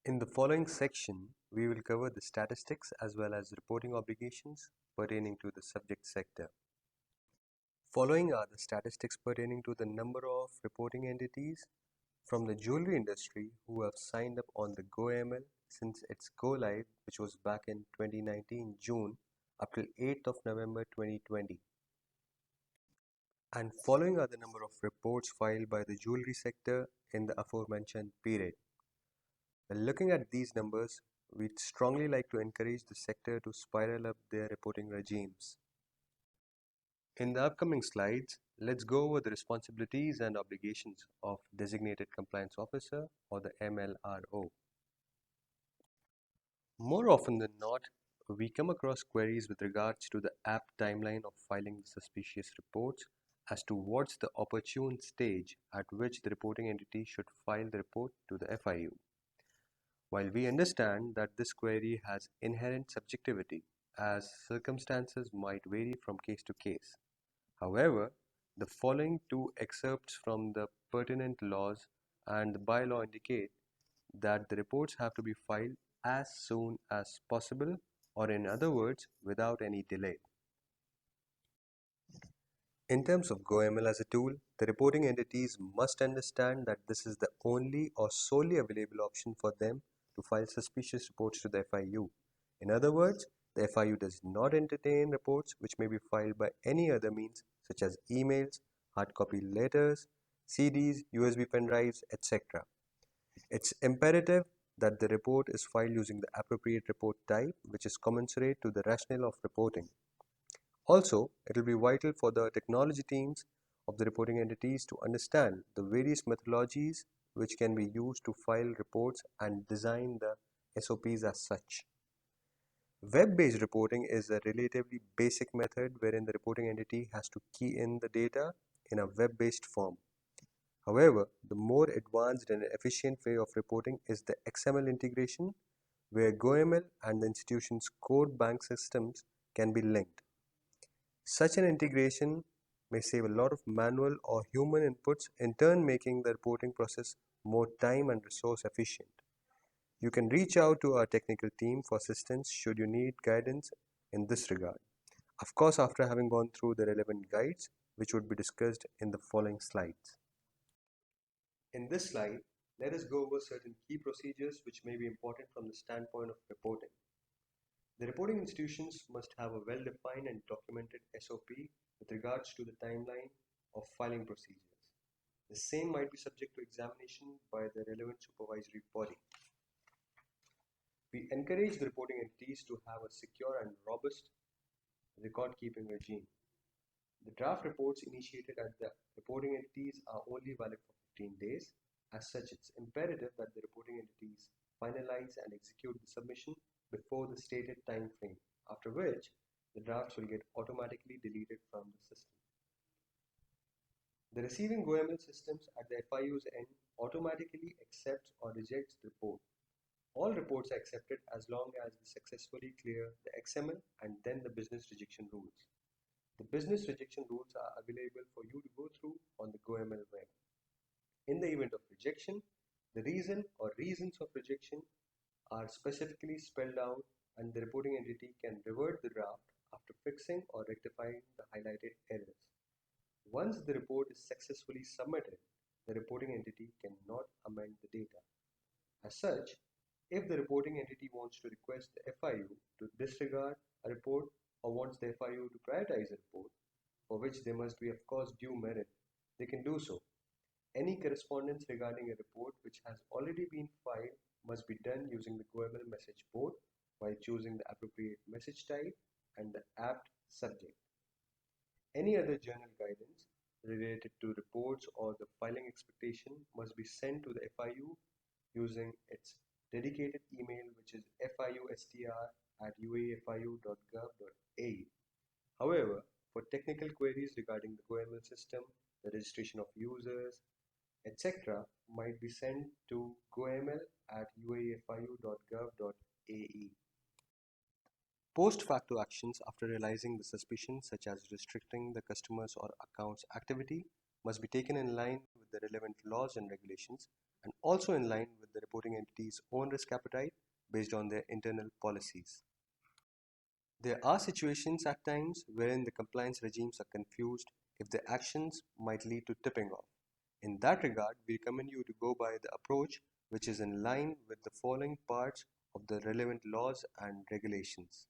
In the following section, we will cover the statistics as well as reporting obligations pertaining to the subject sector. Following are the statistics pertaining to the number of reporting entities from the jewelry industry who have signed up on the GoML since its go live, which was back in 2019 June up till 8th of November 2020. And following are the number of reports filed by the jewelry sector in the aforementioned period. When looking at these numbers, we'd strongly like to encourage the sector to spiral up their reporting regimes. In the upcoming slides, let's go over the responsibilities and obligations of Designated Compliance Officer or the MLRO. More often than not, we come across queries with regards to the apt timeline of filing the suspicious reports as to what's the opportune stage at which the reporting entity should file the report to the FIU. While we understand that this query has inherent subjectivity, as circumstances might vary from case to case. However, the following two excerpts from the pertinent laws and the bylaw indicate that the reports have to be filed as soon as possible, or in other words, without any delay. In terms of GoML as a tool, the reporting entities must understand that this is the only or solely available option for them to file suspicious reports to the FIU. In other words, the FIU does not entertain reports which may be filed by any other means such as emails, hard copy letters, CDs, USB pen drives, etc. It's imperative that the report is filed using the appropriate report type which is commensurate to the rationale of reporting. Also, it will be vital for the technology teams of the reporting entities to understand the various methodologies which can be used to file reports and design the SOPs as such. Web-based reporting is a relatively basic method wherein the reporting entity has to key in the data in a web-based form. However, the more advanced and efficient way of reporting is the XML integration, where GoML and the institution's core bank systems can be linked. Such an integration may save a lot of manual or human inputs, in turn making the reporting process more time and resource efficient. You can reach out to our technical team for assistance should you need guidance in this regard. Of course, after having gone through the relevant guides, which would be discussed in the following slides. In this slide, let us go over certain key procedures which may be important from the standpoint of reporting. The reporting institutions must have a well-defined and documented SOP with regards to the timeline of filing procedures. The same might be subject to examination by the relevant supervisory body. We encourage the reporting entities to have a secure and robust record-keeping regime. The draft reports initiated at the reporting entities are only valid for 15 days. As such, it's imperative that the reporting entities finalize and execute the submission before the stated time frame, after which the drafts will get automatically deleted from the system. The receiving GoML systems at the FIU's end automatically accepts or rejects the report. All reports are accepted as long as they successfully clear the XML and then the business rejection rules. The business rejection rules are available for you to go through on the GoML web. In the event of rejection, the reason or reasons of rejection are specifically spelled out, and the reporting entity can revert the draft after fixing or rectifying the highlighted errors. Once the report is successfully submitted, the reporting entity cannot amend the data. As such, if the reporting entity wants to request the FIU to disregard a report or wants the FIU to prioritize a report, for which there must be of course due merit, they can do so. Any correspondence regarding a report which has already been filed must be done using the GoML message board while choosing the appropriate message type and the apt subject. Any other journal guidance related to reports or the filing expectation must be sent to the FIU using its dedicated email, which is fiustr@uaefiu.gov.au. However, for technical queries regarding the GoML system, the registration of users, etc., might be sent to goml@uaefiu.gov.ae. Post facto actions after realizing the suspicion, such as restricting the customer's or account's activity, must be taken in line with the relevant laws and regulations and also in line with the reporting entity's own risk appetite based on their internal policies. There are situations at times wherein the compliance regimes are confused if their actions might lead to tipping off. In that regard, we recommend you to go by the approach which is in line with the following parts of the relevant laws and regulations.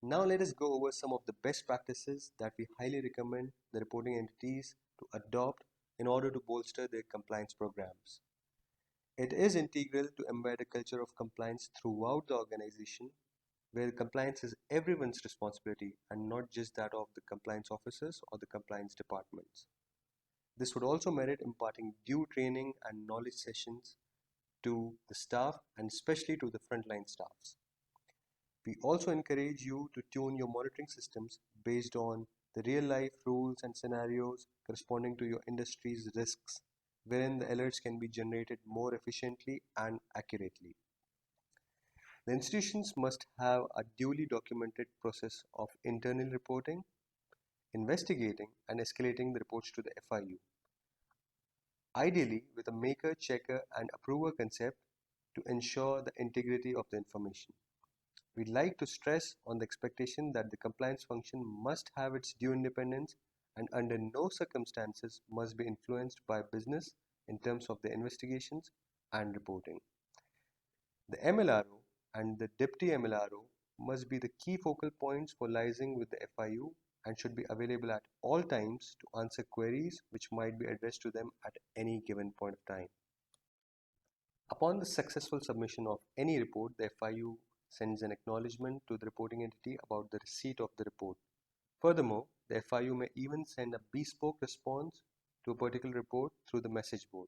Now let us go over some of the best practices that we highly recommend the reporting entities to adopt in order to bolster their compliance programs. It is integral to embed a culture of compliance throughout the organization, where compliance is everyone's responsibility and not just that of the compliance officers or the compliance departments. This would also merit imparting due training and knowledge sessions to the staff and especially to the frontline staffs. We also encourage you to tune your monitoring systems based on the real-life rules and scenarios corresponding to your industry's risks, wherein the alerts can be generated more efficiently and accurately. The institutions must have a duly documented process of internal reporting, investigating, and escalating the reports to the FIU, ideally with a maker, checker, and approver concept to ensure the integrity of the information. We'd like to stress on the expectation that the compliance function must have its due independence and under no circumstances must be influenced by business in terms of the investigations and reporting. The MLRO and the Deputy MLRO must be the key focal points for liaising with the FIU and should be available at all times to answer queries which might be addressed to them at any given point of time. Upon the successful submission of any report, the FIU sends an acknowledgement to the reporting entity about the receipt of the report. Furthermore, the FIU may even send a bespoke response to a particular report through the message board.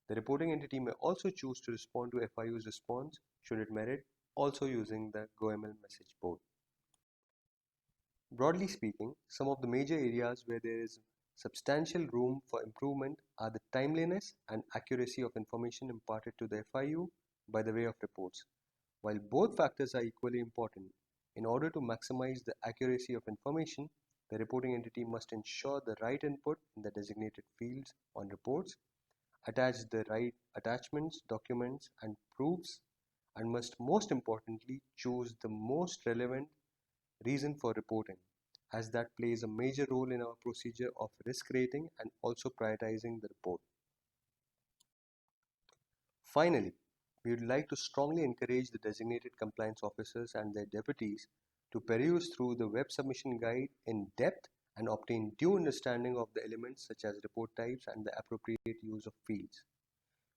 The reporting entity may also choose to respond to FIU's response, should it merit, also using the GoML message board. Broadly speaking, some of the major areas where there is substantial room for improvement are the timeliness and accuracy of information imparted to the FIU by the way of reports. While both factors are equally important, in order to maximize the accuracy of information, the reporting entity must ensure the right input in the designated fields on reports, attach the right attachments, documents, and proofs, and must most importantly choose the most relevant reason for reporting, as that plays a major role in our procedure of risk rating and also prioritizing the report. Finally, we would like to strongly encourage the designated compliance officers and their deputies to peruse through the web submission guide in depth and obtain due understanding of the elements such as report types and the appropriate use of fields.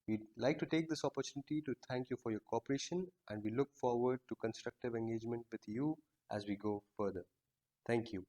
We'd like to take this opportunity to thank you for your cooperation, and we look forward to constructive engagement with you as we go further. Thank you.